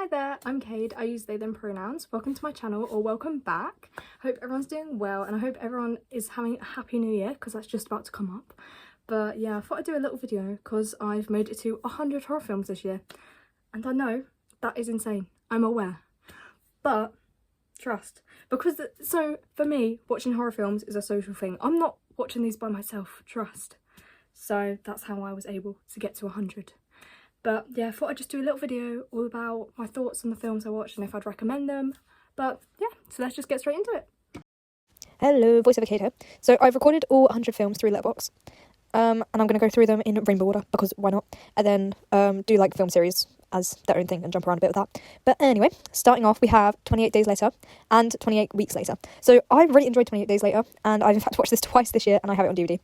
Hi there, I'm Cade. I use they them pronouns. Welcome to my channel, or welcome back. Hope everyone's doing well, and I hope everyone is having a happy new year because that's just about to come up. But yeah, I thought I'd do a little video because I've made it to 100 horror films this year, and I know that is insane. I'm aware, but trust, because so for me, watching horror films is a social thing. I'm not watching these by myself. Trust. So that's how I was able to get to 100. But yeah, I thought I'd just do a little video all about my thoughts on the films I watched and if I'd recommend them. But yeah, so let's just get straight into it. Hello, voiceover Kate here. So I've recorded all 100 films through Letterboxd, and I'm going to go through them in rainbow order because why not? And then do like film series as their own thing and jump around a bit with that. But anyway, starting off, we have 28 Days Later and 28 Weeks Later. So I really enjoyed 28 Days Later, and I've in fact watched this twice this year, and I have it on DVD.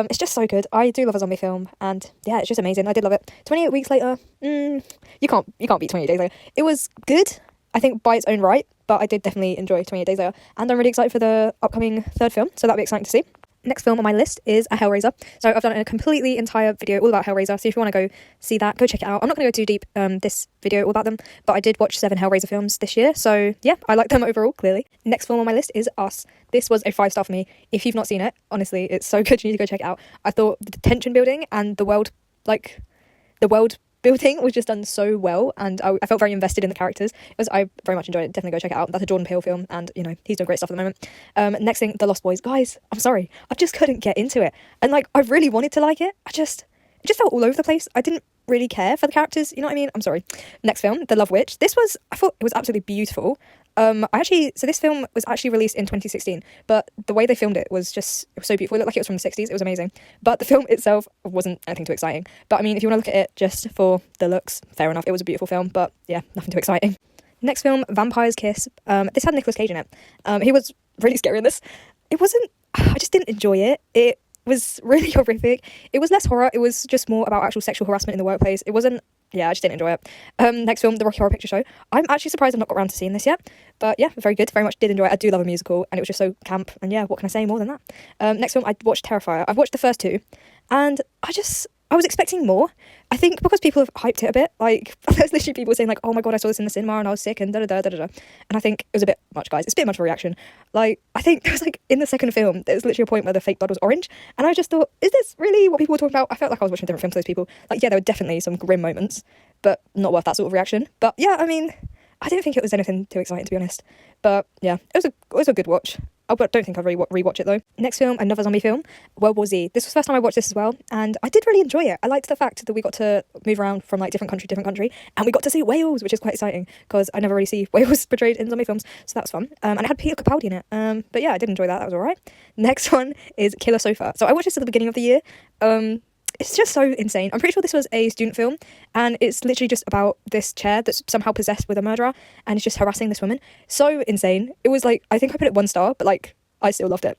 It's just so good. I do love a zombie film, and yeah, it's just amazing. I did love it. 28 Weeks Later, you can't beat 28 Days Later. It was good, I think, by its own right, but I did definitely enjoy 28 Days Later, and I'm really excited for the upcoming third film, so that'll be exciting to see. Next film on my list is a Hellraiser. So I've done a completely entire video all about Hellraiser, so if you want to go see that, go check it out. I'm not going to go too deep this video all about them, but I did watch 7 Hellraiser films this year, so yeah, I like them overall, clearly. Next film on my list is Us. This was a 5-star for me. If you've not seen it, honestly, it's so good, you need to go check it out. I thought the tension building and the world building was just done so well, and I felt very invested in the characters. I very much enjoyed it. Definitely go check it out. That's a Jordan Peele film, and you know, he's doing great stuff at the moment. Next thing, The Lost Boys. Guys, I'm sorry, I just couldn't get into it, and like I really wanted to like it. It just felt all over the place. I didn't really care for the characters, you know what I mean? I'm sorry. Next film, The Love Witch. I thought it was absolutely beautiful. So this film was actually released in 2016, but the way they filmed it was so beautiful. It looked like it was from the 60s. It was amazing. But the film itself wasn't anything too exciting. But I mean, if you want to look at it just for the looks, fair enough. It was a beautiful film, but yeah, nothing too exciting. Next film, Vampire's Kiss. This had Nicolas Cage in it. He was really scary in this. I just didn't enjoy it. It was really horrific. It was less horror. It was just more about actual sexual harassment in the workplace. I just didn't enjoy it. Next film, The Rocky Horror Picture Show. I'm actually surprised I've not got around to seeing this yet. But yeah, very good. Very much did enjoy it. I do love a musical, and it was just so camp. And yeah, what can I say more than that? Next film, I watched Terrifier. I've watched the first 2, and I was expecting more. I think because people have hyped it a bit. Like, there's literally people saying like, oh my god, I saw this in the cinema and I was sick and da-da-da-da-da. And I think it was a bit much, guys. It's a bit much of a reaction. Like, I think it was like in the second film, there was literally a point where the fake blood was orange. And I just thought, is this really what people were talking about? I felt like I was watching a different film to those people. Like, yeah, there were definitely some grim moments, but not worth that sort of reaction. But yeah, I mean, I didn't think it was anything too exciting, to be honest. But yeah, it was a good watch. I don't think I'd rewatch it though. Next film, another zombie film, World War Z. This was the first time I watched this as well, and I did really enjoy it. I liked the fact that we got to move around from like different country to different country, and we got to see Wales, which is quite exciting because I never really see Wales portrayed in zombie films, so that was fun. And it had Peter Capaldi in it. But yeah, I did enjoy that. That was alright. Next one is Killer Sofa. So I watched this at the beginning of the year. It's just so insane. I'm pretty sure this was a student film, and it's literally just about this chair that's somehow possessed with a murderer, and it's just harassing this woman. So insane. It was like, I think I put it 1 star, but like, I still loved it.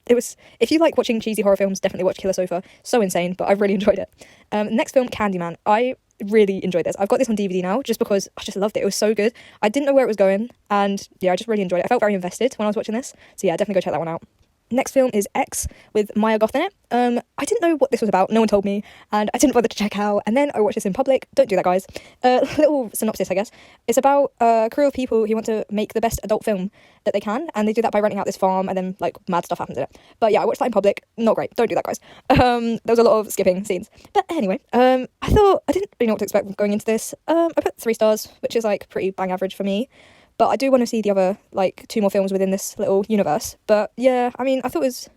If you like watching cheesy horror films, definitely watch Killer Sofa. So insane, but I really enjoyed it. Next film, Candyman. I really enjoyed this. I've got this on DVD now just because I just loved it. It was so good. I didn't know where it was going, and yeah, I just really enjoyed it. I felt very invested when I was watching this. So yeah, definitely go check that one out. Next film is X with Maya Goth in it. I didn't know what this was about. No one told me, and I didn't bother to check out. And then I watched this in public. Don't do that, guys. Little synopsis, I guess. It's about a crew of people who want to make the best adult film that they can, and they do that by renting out this farm, and then like mad stuff happens in it. But yeah, I watched that in public. Not great. Don't do that, guys. There was a lot of skipping scenes. But anyway, I didn't really know what to expect going into this. I put 3 stars, which is like pretty bang average for me. But I do want to see the other, like, 2 more films within this little universe. But, yeah, I mean, I thought it was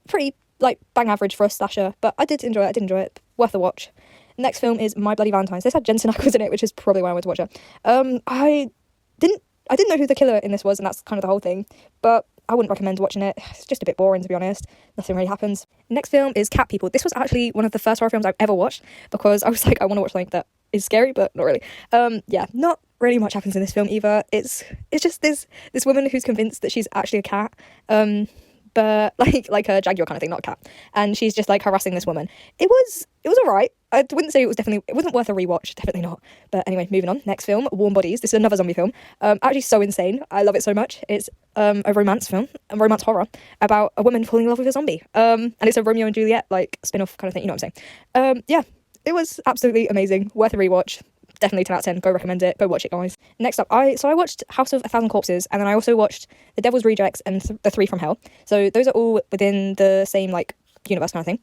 pretty, like, bang average for a slasher. But I did enjoy it. Worth a watch. Next film is My Bloody Valentine's. This had Jensen Ackles in it, which is probably why I went to watch it. I didn't know who the killer in this was, and that's kind of the whole thing. But I wouldn't recommend watching it. It's just a bit boring, to be honest. Nothing really happens. Next film is Cat People. This was actually one of the first horror films I've ever watched because I was like, I want to watch something that is scary, but not really. Yeah, not really much happens in this film either. It's just this woman who's convinced that she's actually a cat, but like a jaguar kind of thing, not a cat, and she's just like harassing this woman. It was alright. I wouldn't say it wasn't worth a rewatch, definitely not. But anyway, moving on. Next film, Warm Bodies. This is another zombie film. Actually so insane. I love it so much. It's a romance film, a romance horror about a woman falling in love with a zombie. And it's a Romeo and Juliet like spin-off kind of thing, you know what I'm saying. Yeah, it was absolutely amazing, worth a rewatch. definitely 10 out of 10. Go recommend it. Go watch it, guys. Next up, I watched House of a Thousand Corpses, and then I also watched The Devil's Rejects and The Three from Hell. So those are all within the same like universe kind of thing.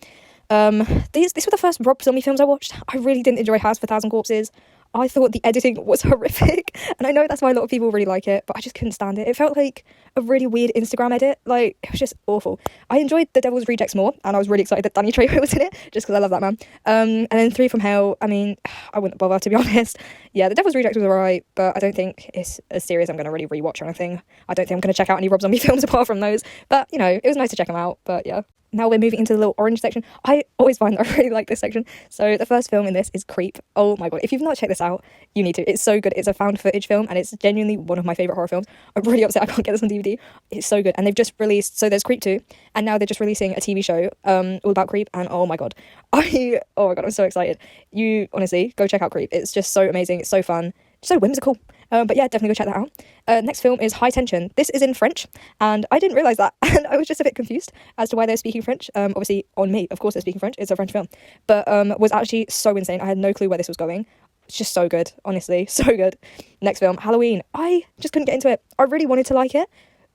These were the first Rob Zombie films I watched. I really didn't enjoy House of a Thousand Corpses. I thought the editing was horrific, and I know that's why a lot of people really like it, but I just couldn't stand it. It felt like a really weird Instagram edit. Like, it was just awful. I enjoyed The Devil's Rejects more, and I was really excited that Danny Trejo was in it, just because I love that man. And then Three from Hell, I mean, I wouldn't bother, to be honest. Yeah, The Devil's Rejects was alright, but I don't think it's a series I'm going to really rewatch or anything. I don't think I'm going to check out any Rob Zombie films apart from those, but, you know, it was nice to check them out, but yeah. Now we're moving into the little orange section. I always find that I really like this section. So the first film in this is Creep. Oh my god, if you've not checked this out, you need to. It's so good. It's a found footage film, and it's genuinely one of my favourite horror films. I'm really upset I can't get this on DVD. It's so good. And they've just released, so there's Creep 2, and now they're just releasing a TV show all about Creep, and oh my god, I'm so excited. You, honestly, go check out Creep. It's just so amazing. It's so fun. So whimsical. But yeah, definitely go check that out. Next film is High Tension. This is in French, and I didn't realise that, and I was just a bit confused as to why they're speaking French. Obviously, on me, of course they're speaking French, it's a French film, but was actually so insane. I had no clue where this was going. It's just so good, honestly, so good. Next film, Halloween. I just couldn't get into it. I really wanted to like it,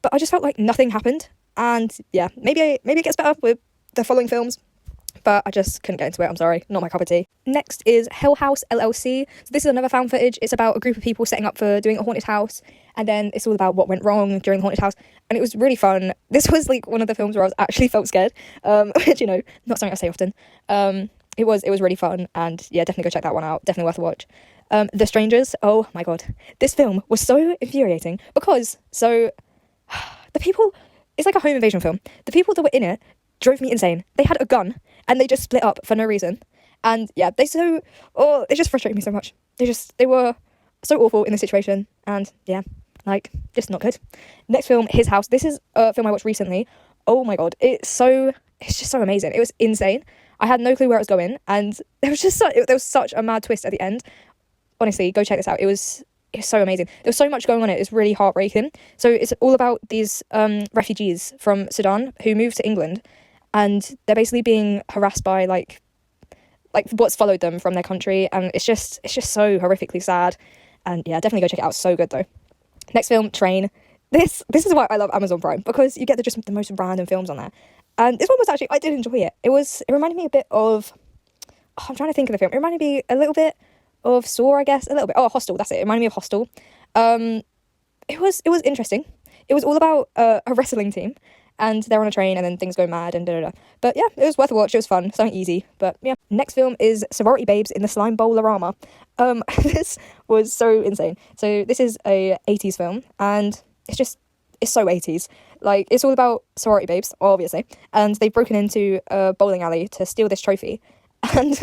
but I just felt like nothing happened, and yeah, maybe it gets better with the following films, but I just couldn't get into it. I'm sorry, not my cup of tea. Next is Hill House LLC. So this is another found footage. It's about a group of people setting up for doing a haunted house, and then it's all about what went wrong during the haunted house, and it was really fun. This was like one of the films where I was actually felt scared, which, you know, not something I say often. It was really fun, and yeah, definitely go check that one out. Definitely worth a watch. The Strangers. Oh my god, this film was so infuriating because the people, it's like a home invasion film. The people that were in it drove me insane. They had a gun and they just split up for no reason, and yeah, they just frustrated me so much. They were so awful in this situation, and yeah, like, just not good. Next film, His House. This is a film I watched recently. Oh my god, it's just so amazing. It was insane. I had no clue where it was going, and there was such a mad twist at the end. Honestly, go check this out. It was so amazing. There was so much going on. It's really heartbreaking. So it's all about these refugees from Sudan who moved to England, and they're basically being harassed by like what's followed them from their country, and it's just so horrifically sad. And yeah, definitely go check it out. So good though. Next film, Train. This is why I love Amazon Prime, because you get the most random films on there. And this one was actually, I did enjoy it. It reminded me a bit of, I'm trying to think of the film. It reminded me a little bit of Saw, I guess, a little bit. Oh, Hostel, that's it. It reminded me of Hostel. It was interesting. It was all about a wrestling team, and they're on a train, and then things go mad, and da-da-da. But yeah, it was worth a watch. It was fun. Something easy. But yeah. Next film is Sorority Babes in the Slime Bowl-orama. This was so insane. So this is a 80s film, and it's so 80s. Like, it's all about sorority babes, obviously, and they've broken into a bowling alley to steal this trophy, and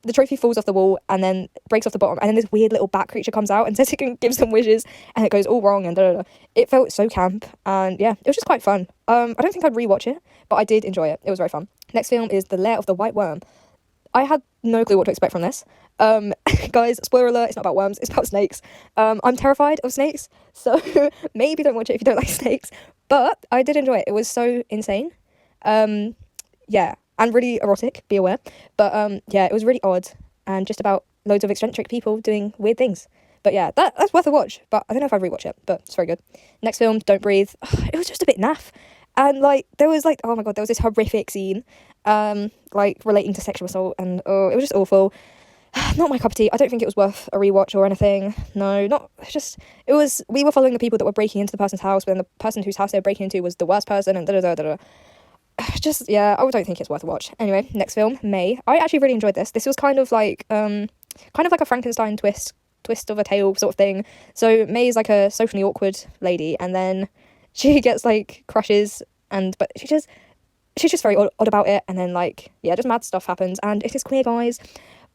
the trophy falls off the wall and then breaks off the bottom, and then this weird little bat creature comes out and says it can give some wishes, and it goes all wrong, and da-da-da. It felt so camp, and yeah, it was just quite fun. I don't think I'd rewatch it, but I did enjoy it. It was very fun. Next film is The Lair of the White Worm. I had no clue what to expect from this. Guys, spoiler alert, it's not about worms, it's about snakes. I'm terrified of snakes, so maybe don't watch it if you don't like snakes, but I did enjoy it. It was so insane. Yeah, and really erotic, be aware. But yeah, it was really odd, and just about loads of eccentric people doing weird things. But yeah, that's worth a watch, but I don't know if I'd rewatch it, but it's very good. Next film, Don't Breathe. It was just a bit naff. And like, there was like, oh my god, there was this horrific scene, like relating to sexual assault, and it was just awful. Not my cup of tea. I don't think it was worth a rewatch or anything. No, we were following the people that were breaking into the person's house, but then the person whose house they were breaking into was the worst person, and da-da-da-da-da. Just, yeah, I don't think it's worth a watch. Anyway, next film, May. I actually really enjoyed this. This was kind of like a Frankenstein twist of a tale sort of thing. So May is like a socially awkward lady, and then she gets like crushes, but she's just very odd about it, and then like, yeah, just mad stuff happens, and it is queer, guys.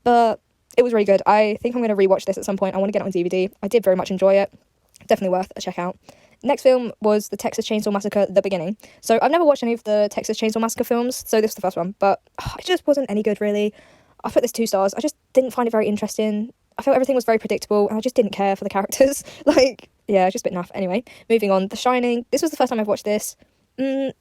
But it was really good. I think I'm going to rewatch this at some point. I want to get it on DVD. I did very much enjoy it. Definitely worth a check out. Next film was The Texas Chainsaw Massacre: The Beginning. So I've never watched any of the Texas Chainsaw Massacre films, so this was the first one, but it just wasn't any good, really. I put this 2 stars. I just didn't find it very interesting. I felt everything was very predictable, and I just didn't care for the characters. Like, yeah, just a bit naff. Anyway, moving on. The Shining. This was the first time I've watched this. I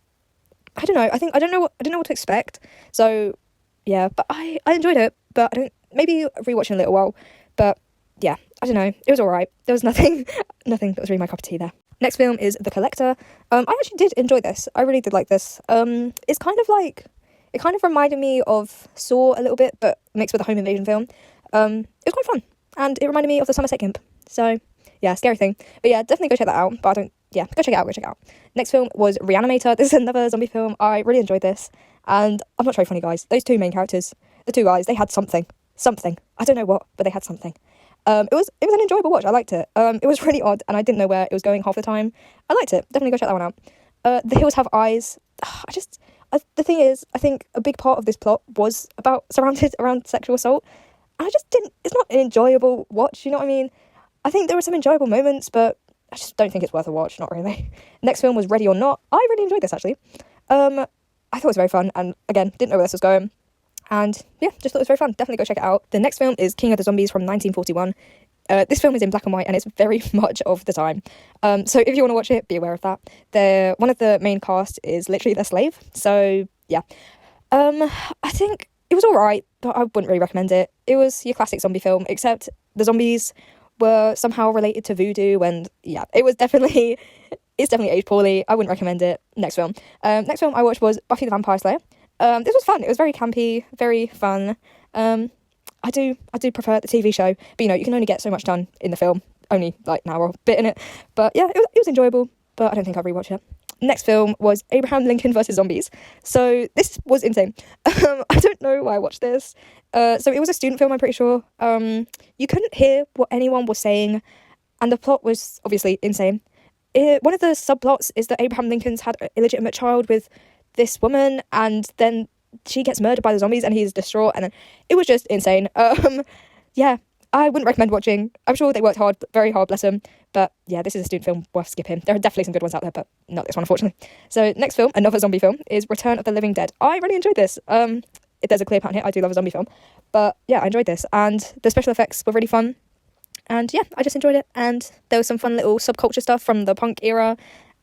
don't know. I don't know what to expect. So yeah, but I enjoyed it. But maybe rewatch in a little while. But yeah, I don't know, it was alright. There was nothing that was really my cup of tea there. Next film is The Collector. I actually did enjoy this. I really did like this. It's kind of like, it kind of reminded me of Saw a little bit, but mixed with a home invasion film. It was quite fun, and it reminded me of the Somerset Gimp. So, yeah, scary thing. But yeah, definitely go check that out. But go check it out. Next film was Reanimator. This is another zombie film. I really enjoyed this, and I'm not very funny, guys. Those two main characters, the two guys, they had something. I don't know what, but they had something. It was an enjoyable watch. I liked it. It was really odd, and I didn't know where it was going half the time. I liked it. Definitely go check that one out. The Hills Have Eyes. The thing is, I think a big part of this plot was surrounded around sexual assault. And I just didn't. It's not an enjoyable watch. You know what I mean? I think there were some enjoyable moments, but I just don't think it's worth a watch. Not really. Next film was Ready or Not. I really enjoyed this actually. I thought it was very fun, and again, didn't know where this was going. And yeah, just thought it was very fun. Definitely go check it out. The next film is King of the Zombies from 1941. This film is in black and white, and it's very much of the time. So if you want to watch it, be aware of that. One of the main cast is literally their slave. So yeah. I think it was alright, but I wouldn't really recommend it. It was your classic zombie film, except the zombies were somehow related to voodoo, and yeah, it's definitely aged poorly. I wouldn't recommend it. Next film I watched was Buffy the Vampire Slayer. This was fun. It was very campy, very fun. I do prefer the TV show, but you can only get so much done in the film, only like an hour bit in it. But yeah, it was enjoyable, but I don't think I'll rewatch it. Next film was Abraham Lincoln versus Zombies. So this was insane. I don't know why I watched this. So it was a student film, I'm pretty sure. You couldn't hear what anyone was saying, and the plot was obviously insane. One of the subplots is that Abraham Lincoln's had an illegitimate child with this woman, and then she gets murdered by the zombies, and he's distraught, and then it was just insane. Yeah, I wouldn't recommend watching. I'm sure they worked hard, very hard, bless them. But yeah, this is a student film worth skipping. There are definitely some good ones out there, but not this one, unfortunately. So next film, another zombie film, is Return of the Living Dead. I really enjoyed this. If there's a clear pattern here, I do love a zombie film. But yeah, I enjoyed this, and the special effects were really fun. And yeah, I just enjoyed it, and there was some fun little subculture stuff from the punk era.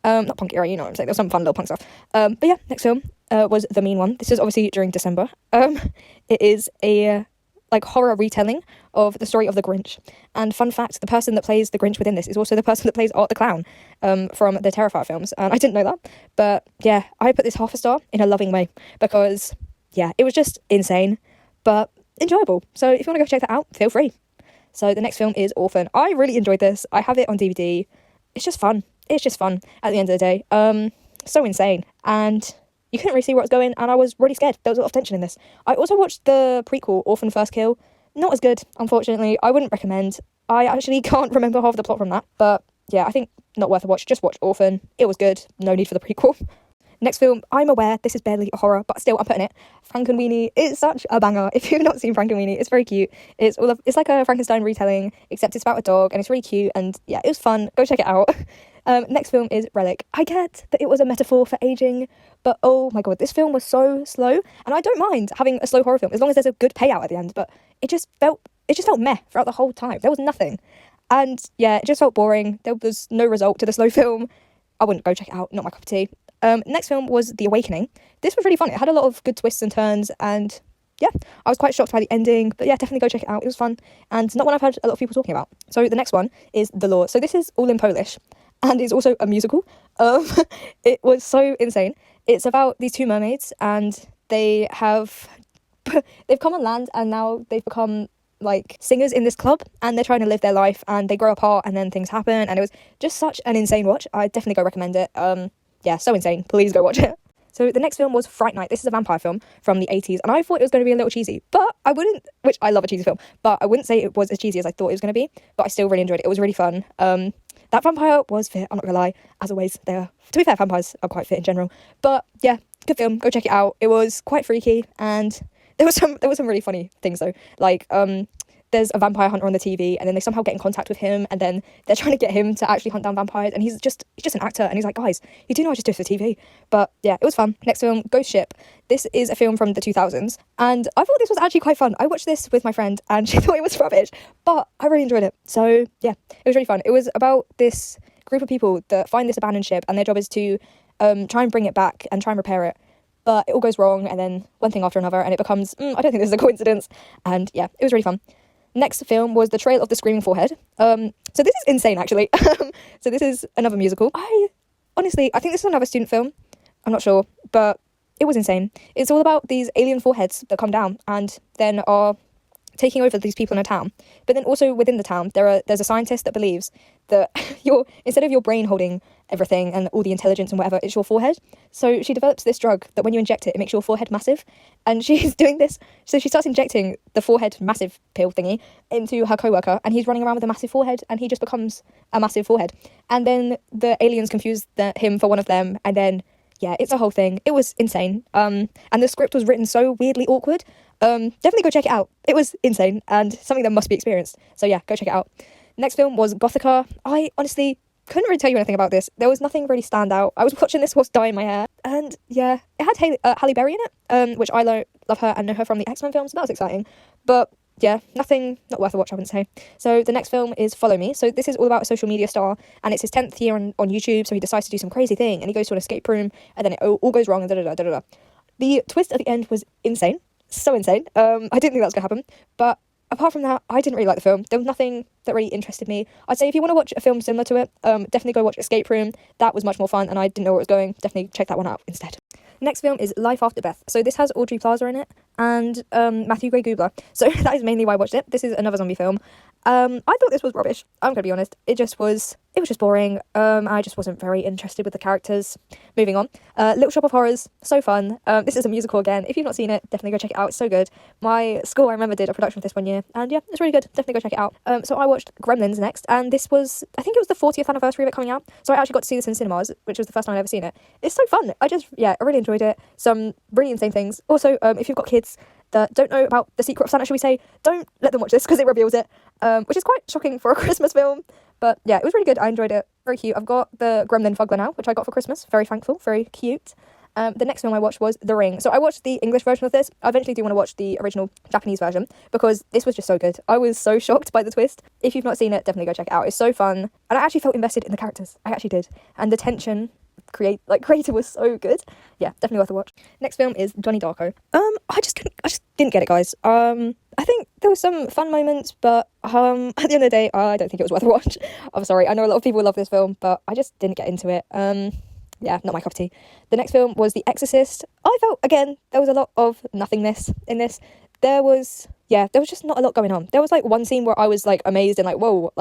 Not punk era, you know what I'm saying. There was some fun little punk stuff. But yeah, next film was The Mean One. This is obviously during December. It is a horror retelling of the story of the Grinch. And fun fact, the person that plays the Grinch within this is also the person that plays Art the Clown from the Terrifier films. And I didn't know that. But yeah, I put this half a star in a loving way, because yeah, it was just insane, but enjoyable. So if you want to go check that out, feel free. So the next film is Orphan. I really enjoyed this. I have it on DVD. It's just fun. It's just fun at the end of the day. So insane. And you couldn't really see where it was going, and I was really scared. There was a lot of tension in this. I also watched the prequel, Orphan First Kill. Not as good, unfortunately. I wouldn't recommend. I actually can't remember half the plot from that. But yeah, I think not worth a watch. Just watch Orphan. It was good. No need for the prequel. Next film, I'm aware this is barely a horror, but still I'm putting it. Frankenweenie is such a banger. If you've not seen Frankenweenie, it's very cute. It's like a Frankenstein retelling, except it's about a dog, and it's really cute, and yeah, it was fun. Go check it out. Next film is Relic. I get that it was a metaphor for aging, but oh my god, this film was so slow, and I don't mind having a slow horror film as long as there's a good payout at the end, but it just felt meh throughout the whole time. There was nothing. And yeah, it just felt boring. There was no result to the slow film. I wouldn't go check it out, not my cup of tea. Next film was The Awakening. This was really fun. It had a lot of good twists and turns, and yeah, I was quite shocked by the ending, but yeah, definitely go check it out. It was fun, and not one I've heard a lot of people talking about. So the next one is The Law. So this is all in Polish, and it's also a musical. It was so insane. It's about these two mermaids, and they've come on land, and now they've become like singers in this club, and they're trying to live their life, and they grow apart, and then things happen, and it was just such an insane watch. I definitely go recommend it. Yeah, so insane. Please go watch it. So the next film was Fright Night. This is a vampire film from the 80s, and I thought it was going to be a little cheesy, but I wouldn't, which I love a cheesy film, but I wouldn't say it was as cheesy as I thought it was going to be, but I still really enjoyed it. It was really fun. That vampire was fit, I'm not gonna lie. As always, to be fair, vampires are quite fit in general, but yeah, good film. Go check it out. It was quite freaky, and there was some really funny things though, like there's a vampire hunter on the TV, and then they somehow get in contact with him, and then they're trying to get him to actually hunt down vampires, and he's just an actor, and he's like, guys, you do know I just do it for TV. But yeah, it was fun. Next film, Ghost Ship. This is a film from the 2000s, and I thought this was actually quite fun. I watched this with my friend, and she thought it was rubbish, but I really enjoyed it. So yeah, it was really fun. It was about this group of people that find this abandoned ship, and their job is to try and bring it back and try and repair it. But it all goes wrong, and then one thing after another, and it becomes, I don't think this is a coincidence. And yeah, it was really fun. Next film was The Trail of the Screaming Forehead. So this is insane, actually. So this is another musical. I think this is another student film. I'm not sure, but it was insane. It's all about these alien foreheads that come down and then are taking over these people in a town. But then also within the town, there's a scientist that believes that instead of your brain holding everything and all the intelligence and whatever, it's your forehead. So she develops this drug that when you inject it, it makes your forehead massive. And she's doing this. So she starts injecting the forehead massive pill thingy into her coworker, and he's running around with a massive forehead, and he just becomes a massive forehead. And then the aliens confuse him for one of them, and then yeah, it's a whole thing. It was insane. And the script was written so weirdly awkward. Definitely go check it out. It was insane and something that must be experienced. So yeah, go check it out. Next film was Gothica. I honestly couldn't really tell you anything about this. There was nothing really stand out. I was watching this whilst dyeing my hair, and yeah, it had Halle Berry in it, which I love her and know her from the X-Men films. So that was exciting. But yeah, not worth a watch, I wouldn't say. So the next film is Follow Me. So this is all about a social media star, and it's his 10th year on YouTube, so he decides to do some crazy thing, and he goes to an escape room, and then it all goes wrong, and da-da-da-da-da-da. The twist at the end was insane. So insane. I didn't think that was going to happen, but apart from that, I didn't really like the film. There was nothing that really interested me. I'd say if you want to watch a film similar to it, definitely go watch Escape Room. That was much more fun, and I didn't know where it was going. Definitely check that one out instead. Next film is Life After Beth. So this has Aubrey Plaza in it and Matthew Gray Gubler. So that is mainly why I watched it. This is another zombie film. I thought this was rubbish. I'm gonna be honest. It was just boring. I just wasn't very interested with the characters. Moving on. Little Shop of Horrors. So fun. This is a musical again. If you've not seen it, definitely go check it out. It's so good. My school, I remember, did a production of this one year, and yeah, it's really good. Definitely go check it out. So I watched Gremlins next, and this was, I think it was the 40th anniversary of it coming out. So I actually got to see this in cinemas, which was the first time I'd ever seen it. It's so fun. I really enjoyed it. Some really insane things. Also, if you've got kids that don't know about The Secret of Santa, shall we say, don't let them watch this because it reveals it, which is quite shocking for a Christmas film. But yeah, it was really good. I enjoyed it. Very cute. I've got the Gremlin Fuggler now, which I got for Christmas. Very thankful. Very cute. The next film I watched was The Ring. So I watched the English version of this. I eventually do want to watch the original Japanese version because this was just so good. I was so shocked by the twist. If you've not seen it, definitely go check it out. It's so fun. And I actually felt invested in the characters. I actually did. And the tension creator was so good. Yeah, definitely worth a watch. Next film is Donnie Darko. I just didn't get it, guys. I think there were some fun moments, but at the end of the day, I don't think it was worth a watch. I'm sorry. I know a lot of people love this film, but I just didn't get into it. Yeah, not my cup of tea. The next film was The Exorcist. I felt, again, there was a lot of nothingness in this. There was just not a lot going on. There was, one scene where I was, amazed and, whoa,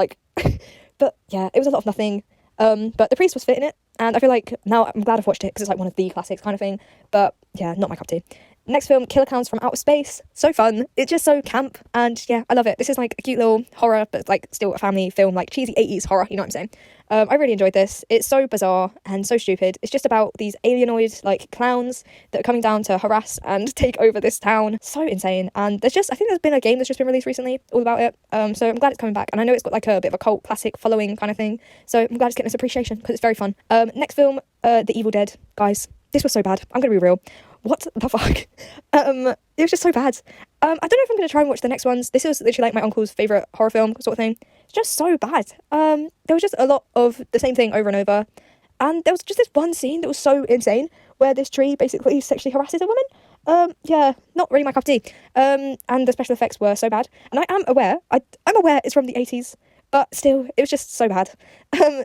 but, yeah, it was a lot of nothing. But the priest was fit in it, and I feel like now I'm glad I've watched it, because it's, one of the classics kind of thing. But, yeah, not my cup of tea. Next film, Killer Clowns from Outer Space. So fun. It's just so camp, and, yeah, I love it. This is, a cute little horror, but, still a family film, cheesy 80s horror, you know what I'm saying? I really enjoyed this. It's so bizarre and so stupid. It's just about these alienoid, clowns that are coming down to harass and take over this town. So insane. And I think there's been a game that's just been released recently all about it. So I'm glad it's coming back. And I know it's got, a bit of a cult classic following kind of thing. So I'm glad it's getting this appreciation because it's very fun. Next film, The Evil Dead. Guys, this was so bad. I'm going to be real. What the fuck? It was just so bad. I don't know if I'm going to try and watch the next ones. This was literally my uncle's favourite horror film sort of thing. It's just so bad. There was just a lot of the same thing over and over. And there was just this one scene that was so insane where this tree basically sexually harasses a woman. Yeah, not really my cup of tea. And the special effects were so bad. And I'm aware it's from the 80s. But still, it was just so bad.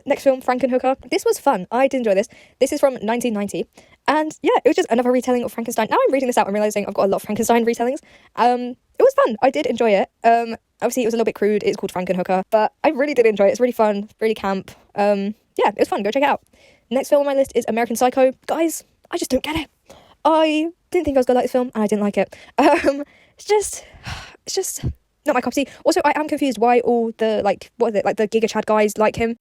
Next film, Frankenhooker. This was fun. I did enjoy this. This is from 1990. And yeah, it was just another retelling of Frankenstein. Now I'm reading this out and realising I've got a lot of Frankenstein retellings. It was fun. I did enjoy it. Obviously, it was a little bit crude. It's called Frankenhooker. But I really did enjoy it. It's really fun. Really camp. Yeah, it was fun. Go check it out. Next film on my list is American Psycho. Guys, I just don't get it. I didn't think I was going to like this film, and I didn't like it. It's just not my cup of tea. Also, I am confused why all the, the Giga Chad guys like him.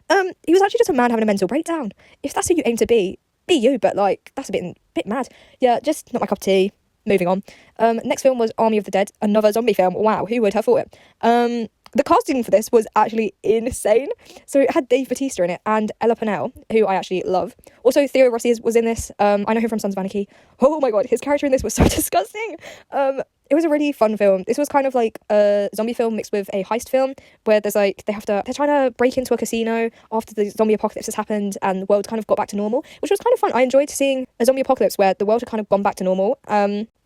He was actually just a man having a mental breakdown. If that's who you aim to be you, but, that's a bit mad. Yeah, just not my cup of tea. Moving on. Next film was Army of the Dead, another zombie film. Wow, who would have thought it? The casting for this was actually insane. So it had Dave Bautista in it and Ella Purnell, who I actually love. Also, Theo Rossi was in this. I know him from Sons of Anarchy. Oh my god, his character in this was so disgusting. it was a really fun film. This was kind of like a zombie film mixed with a heist film, where there's like they're trying to break into a casino after the zombie apocalypse has happened and the world kind of got back to normal, which was kind of fun. I enjoyed seeing a zombie apocalypse where the world had kind of gone back to normal.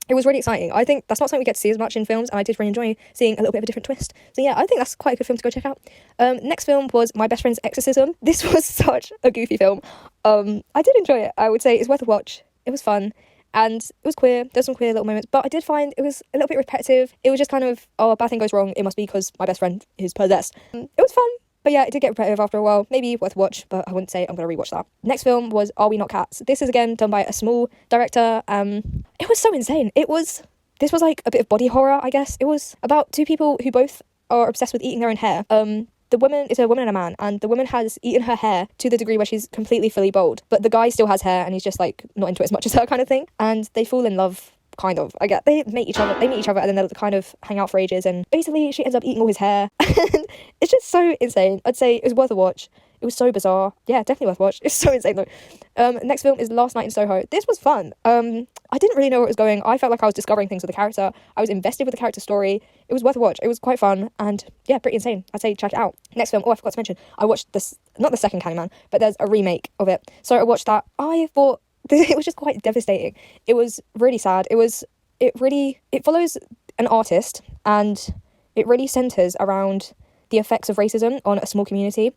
It was really exciting. I think that's not something we get to see as much in films, and I did really enjoy seeing a little bit of a different twist. So yeah, I think that's quite a good film to go check out. Next film was My Best Friend's Exorcism. This was such a goofy film. I did enjoy it. I would say it's worth a watch. It was fun, and it was queer. There's some queer little moments, but I did find it was a little bit repetitive. It was just kind of, oh, a bad thing goes wrong, it must be because my best friend is possessed. It was fun. But yeah, it did get repetitive after a while. Maybe worth a watch, but I wouldn't say I'm going to rewatch that. Next film was Are We Not Cats? This is again done by a small director. It was so insane. This was like a bit of body horror, I guess. It was about two people who both are obsessed with eating their own hair. The woman is a woman and a man, and the woman has eaten her hair to the degree where she's completely fully bald. But the guy still has hair, and he's just like not into it as much as her kind of thing. And they fall in love. Kind of. They meet each other, and then they kind of hang out for ages, and basically she ends up eating all his hair. And it's just so insane. I'd say it was worth a watch. It was so bizarre. Yeah, definitely worth a watch. It's so insane though. Next film is Last Night in Soho. This was fun. I didn't really know where it was going. I felt like I was discovering things with the character. I was invested with the character story. It was worth a watch. It was quite fun, and yeah, pretty insane. I'd say check it out. Next film, I forgot to mention, I watched this, not the second Candyman, but there's a remake of it. So I watched that. I thought it was just quite devastating. It was really sad. It follows an artist, and it really centres around the effects of racism on a small community,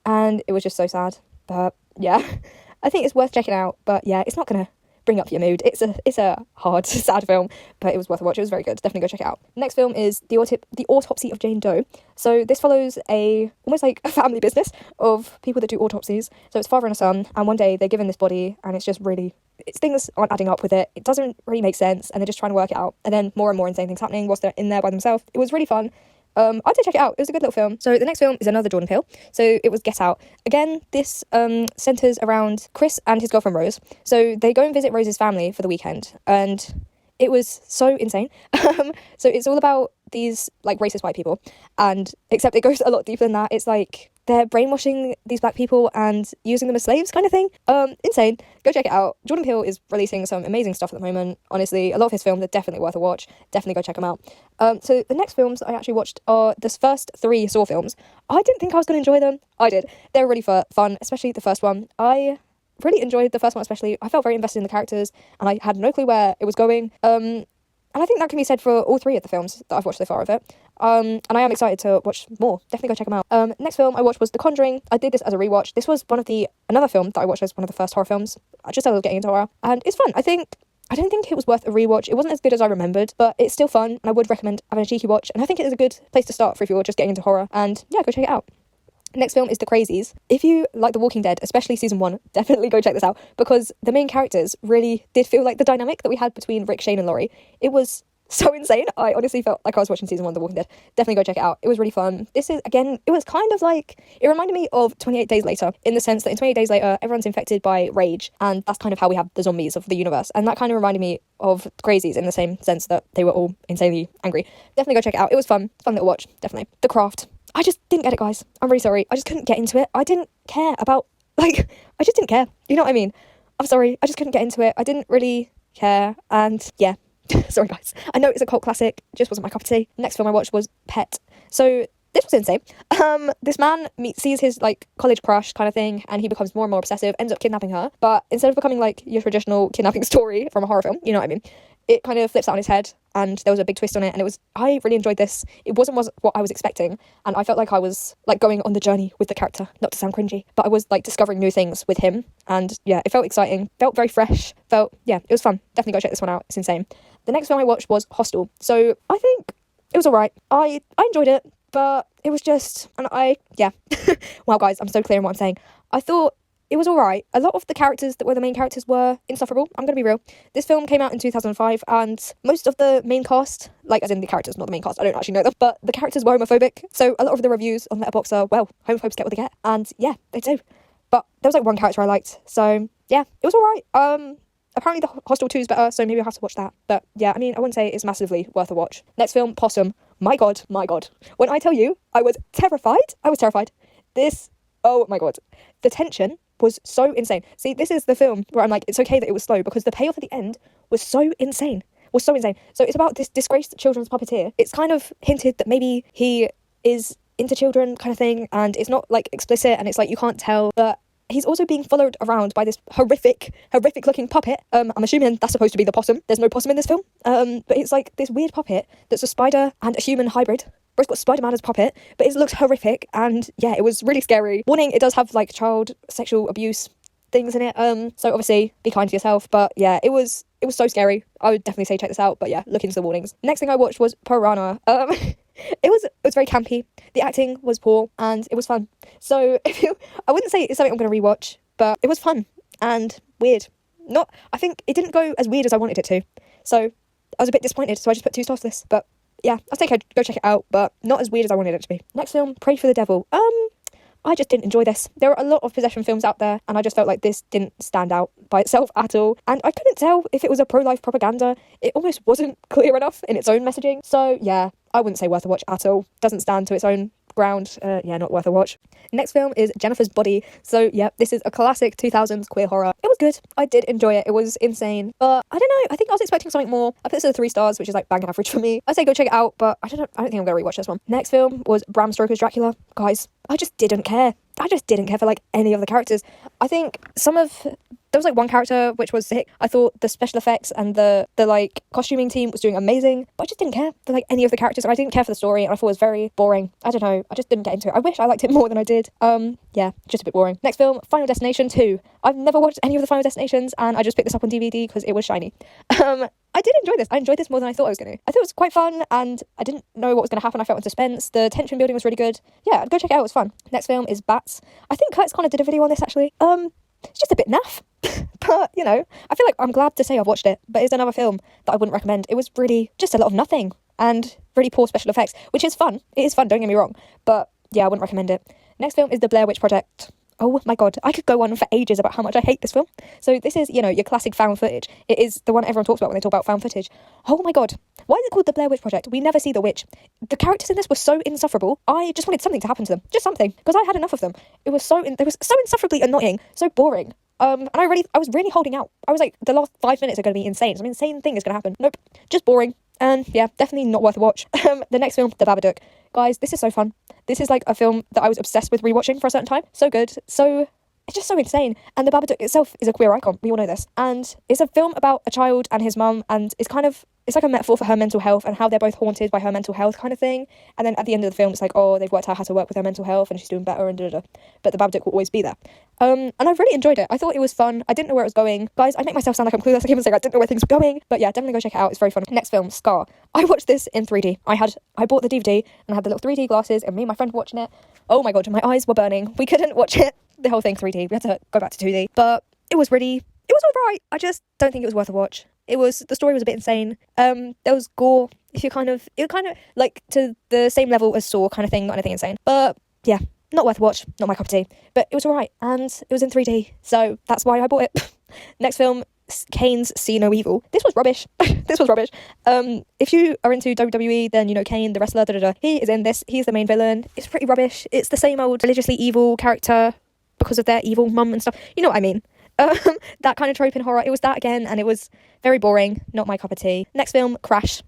and it was just so sad. But yeah, I think it's worth checking out. But yeah, it's not gonna bring up your mood. It's a hard, sad film, but it was worth a watch. It was very good. Definitely go check it out. Next film is The Autopsy of Jane Doe. So this follows almost like a family business of people that do autopsies. So it's father and a son, and one day they're given this body, and things aren't adding up with it. It doesn't really make sense, and they're just trying to work it out. And then more and more insane things happening whilst they're in there by themselves. It was really fun. I did check it out. It was a good little film. So the next film is another Jordan Peele. So it was Get Out. Again, this centres around Chris and his girlfriend Rose. So they go and visit Rose's family for the weekend, and it was so insane. So it's all about these like racist white people, and except it goes a lot deeper than that. It's like they're brainwashing these black people and using them as slaves kind of thing. Insane. Go check it out. Jordan Peele is releasing some amazing stuff at the moment. Honestly, a lot of his films are definitely worth a watch. Definitely go check them out. So the next films I actually watched are the first 3 Saw films. I didn't think I was going to enjoy them. I did. They were really fun, especially the first one. I really enjoyed the first one especially. I felt very invested in the characters, and I had no clue where it was going. And I think that can be said for all 3 of the films that I've watched so far of it. And I am excited to watch more. Definitely go check them out. Next film I watched was The Conjuring. I did this as a rewatch. This was another film that I watched as one of the first horror films. I just started getting into horror, and it's fun. I don't think it was worth a rewatch. It wasn't as good as I remembered, but it's still fun, and I would recommend having a cheeky watch. And I think it is a good place to start for if you're just getting into horror. And yeah, go check it out. Next film is The Crazies. If you like The Walking Dead, especially season 1, definitely go check this out, because the main characters really did feel like the dynamic that we had between Rick, Shane and Laurie. It was so insane. I honestly felt like I was watching season 1 of The Walking Dead. Definitely go check it out. It was really fun. This is, again, it was kind of like, it reminded me of 28 Days Later, in the sense that in 28 Days Later, everyone's infected by rage, and that's kind of how we have the zombies of the universe. And that kind of reminded me of Crazies in the same sense that they were all insanely angry. Definitely go check it out. It was fun. Fun little watch. Definitely. The Craft. I just didn't get it, guys. I'm really sorry. I just couldn't get into it. I didn't care about, I just didn't care. You know what I mean? I'm sorry. I just couldn't get into it. I didn't really care. And yeah. Sorry, guys. I know it's a cult classic. Just wasn't my cup of tea. Next film I watched was Pet. So this was insane. This man sees his college crush kind of thing, and he becomes more and more obsessive, ends up kidnapping her. But instead of becoming like your traditional kidnapping story from a horror film, you know what I mean, it kind of flips out on his head, and there was a big twist on it, and I really enjoyed this. It wasn't what I was expecting, and I felt like I was going on the journey with the character, not to sound cringy, but I was discovering new things with him, and yeah, it felt exciting, felt very fresh, it was fun. Definitely go check this one out. It's insane. The next film I watched was Hostel. So I think it was alright. I enjoyed it, but it was just, wow, guys, I'm so clear on what I'm saying. I thought it was alright. A lot of the characters that were the main characters were insufferable. I'm gonna be real. This film came out in 2005, and most of the main cast, as in the characters, not the main cast, I don't actually know them, but the characters were homophobic. So a lot of the reviews on Letterboxd are, well, homophobes get what they get. And yeah, they do. But there was one character I liked. So yeah, it was alright. Apparently the Hostel 2 is better, so maybe I'll have to watch that. But yeah, I wouldn't say it's massively worth a watch. Next film, Possum. My god. When I tell you, I was terrified. Oh my god. The tension was so insane. See, this is the film where I'm like, it's okay that it was slow, because the payoff at the end was so insane. was so insane. So it's about this disgraced children's puppeteer. It's kind of hinted that maybe he is into children kind of thing, and it's not like explicit, and it's like you can't tell, but he's also being followed around by this horrific looking puppet. I'm assuming that's supposed to be the possum. There's no possum in this film. But it's like this weird puppet that's a spider and a human hybrid. Bro, it's got Spider-Man as a puppet, but it looks horrific, and yeah, it was really scary. Warning, it does have like child sexual abuse things in it. So obviously be kind to yourself, but yeah, it was so scary. I would definitely say check this out, but yeah, look into the warnings. Next thing I watched was Piranha. It was very campy. The acting was poor, and it was fun. So I wouldn't say it's something I'm going to rewatch, but it was fun and weird. I think it didn't go as weird as I wanted it to. So I was a bit disappointed, so I just put 2 stars for this. But yeah, I think I'd go check it out, but not as weird as I wanted it to be. Next film, Pray for the Devil. I just didn't enjoy this. There are a lot of possession films out there, and I just felt like this didn't stand out by itself at all. And I couldn't tell if it was a pro-life propaganda. It almost wasn't clear enough in its own messaging. So yeah, I wouldn't say worth a watch at all. Doesn't stand to its own ground. Yeah, not worth a watch. Next film is Jennifer's Body. So yeah, this is a classic 2000s queer horror. It was good. I did enjoy it. It was insane. But I don't know. I think I was expecting something more. I put this at 3 stars, which is like bang average for me. I say go check it out, but I don't think I'm going to rewatch this one. Next film was Bram Stoker's Dracula. Guys, I just didn't care. I just didn't care for like any of the characters. I think there was like one character which was sick. I thought the special effects and the like costuming team was doing amazing, but I just didn't care for like any of the characters. I didn't care for the story, and I thought it was very boring. I don't know, I just didn't get into it. I wish I liked it more than I did. Yeah, just a bit boring. Next film, Final Destination 2. I've never watched any of the Final Destinations, and I just picked this up on DVD because it was shiny. I did enjoy this. I enjoyed this more than I thought I was going to. I thought it was quite fun, and I didn't know what was going to happen. I felt in suspense. The tension building was really good. Yeah, I'd go check it out. It was fun. Next film is Bats. I think Kurt's kind of did a video on this, actually. It's just a bit naff. But, you know, I feel like I'm glad to say I've watched it, but it's another film that I wouldn't recommend. It was really just a lot of nothing and really poor special effects, which is fun. It is fun, don't get me wrong. But, yeah, I wouldn't recommend it. Next film is The Blair Witch Project. Oh my god, I could go on for ages about how much I hate this film. So this is, you know, your classic found footage. It is the one everyone talks about when they talk about found footage. Oh my god, why is it called The Blair Witch Project? We never see the witch. The characters in this were so insufferable. I just wanted something to happen to them. Just something. Because I had enough of them. They were so insufferably annoying, so boring. And I was really holding out. I was like, the last 5 minutes are going to be insane. Some insane thing is going to happen. Nope, just boring. And yeah, definitely not worth a watch. The next film, The Babadook. Guys, this is so fun. This is like a film that I was obsessed with rewatching for a certain time. So good. It's just so insane. And The Babadook itself is a queer icon. We all know this. And it's a film about a child and his mum, and it's like a metaphor for her mental health and how they're both haunted by her mental health kind of thing. And then at the end of the film, it's like, oh, they've worked out how to work with her mental health and she's doing better and da-da-da. But the Babadook will always be there. And I really enjoyed it. I thought it was fun. I didn't know where it was going. Guys, I make myself sound like I'm clueless. I keep on saying I didn't know where things were going. But yeah, definitely go check it out. It's very fun. Next film, Scar. I watched this in 3D. I bought the DVD and I had the little 3D glasses, and me and my friend were watching it. Oh my god, my eyes were burning. We couldn't watch it, the whole thing 3D. We had to go back to 2D. But it was alright. I just don't think it was worth a watch. The story was a bit insane. There was gore. It kind of like to the same level as Saw kind of thing, not anything insane. But yeah, not worth a watch, not my cup of tea. But it was alright, and it was in 3D, so that's why I bought it. Next film, Kane's See No Evil. This was rubbish. If you are into WWE, then you know Kane, the wrestler, he is in this. He's the main villain. It's pretty rubbish. It's the same old religiously evil character because of their evil mum and stuff. You know what I mean. That kind of trope in horror. It was that again, and it was very boring. Not my cup of tea. Next film, Crash.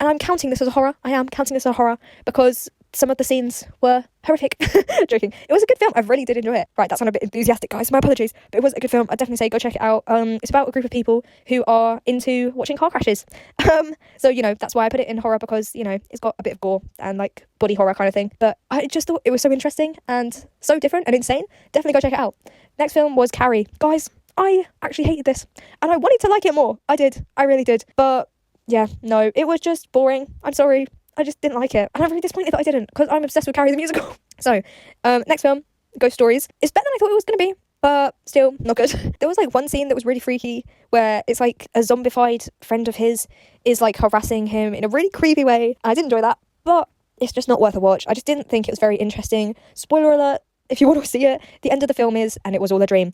And I'm counting this as a horror. I am counting this as a horror because some of the scenes were horrific. Joking. It was a good film. I really did enjoy it. Right, that sounded a bit enthusiastic, guys. My apologies. But it was a good film. I'd definitely say go check it out. It's about a group of people who are into watching car crashes. So, you know, that's why I put it in horror, because, you know, it's got a bit of gore and, like, body horror kind of thing. But I just thought it was so interesting and so different and insane. Definitely go check it out. Next film was Carrie. Guys, I actually hated this. And I wanted to like it more. I did. I really did. But, yeah, no. It was just boring. I'm sorry. I just didn't like it, and I'm really disappointed that I didn't, because I'm obsessed with Carrie the musical. So, next film, Ghost Stories. It's better than I thought it was going to be, but still not good. There was like one scene that was really freaky, where it's like a zombified friend of his is like harassing him in a really creepy way. I didn't enjoy that, but it's just not worth a watch. I just didn't think it was very interesting. Spoiler alert, if you want to see it, the end of the film is, and it was all a dream.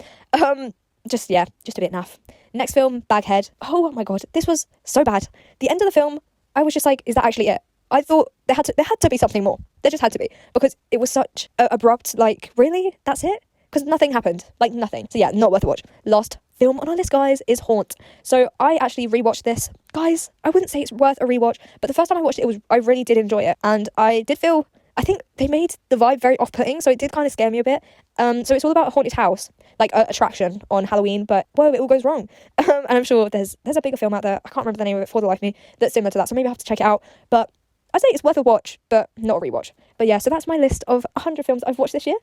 Just a bit naff. Next film, Baghead. Oh my god, this was so bad. The end of the film, I was just like, is that actually it? I thought there had to be something more. There just had to be, because it was such abrupt, like, really? That's it? Because nothing happened. Like, nothing. So yeah, not worth a watch. Last film on our list, guys, is Haunt. So I actually rewatched this. Guys, I wouldn't say it's worth a rewatch, but the first time I watched it, I really did enjoy it. And I did feel, I think they made the vibe very off-putting, so it did kind of scare me a bit. So it's all about a haunted house, like an attraction on Halloween, but whoa, it all goes wrong. And I'm sure there's a bigger film out there, I can't remember the name of it for the life of me, that's similar to that, so maybe I have to check it out. But I'd say it's worth a watch, but not a rewatch. But yeah, so that's my list of 100 films I've watched this year.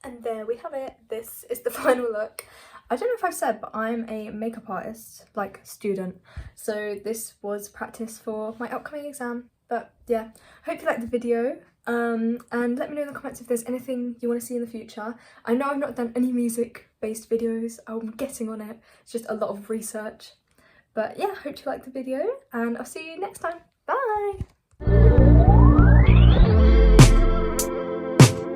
And there we have it. This is the final look. I don't know if I've said, but I'm a makeup artist, like student. So this was practice for my upcoming exam. But yeah, hope you liked the video. And let me know in the comments if there's anything you want to see in the future. I know I've not done any music-based videos. I'm getting on it. It's just a lot of research. But yeah, hope you liked the video, and I'll see you next time. Bye!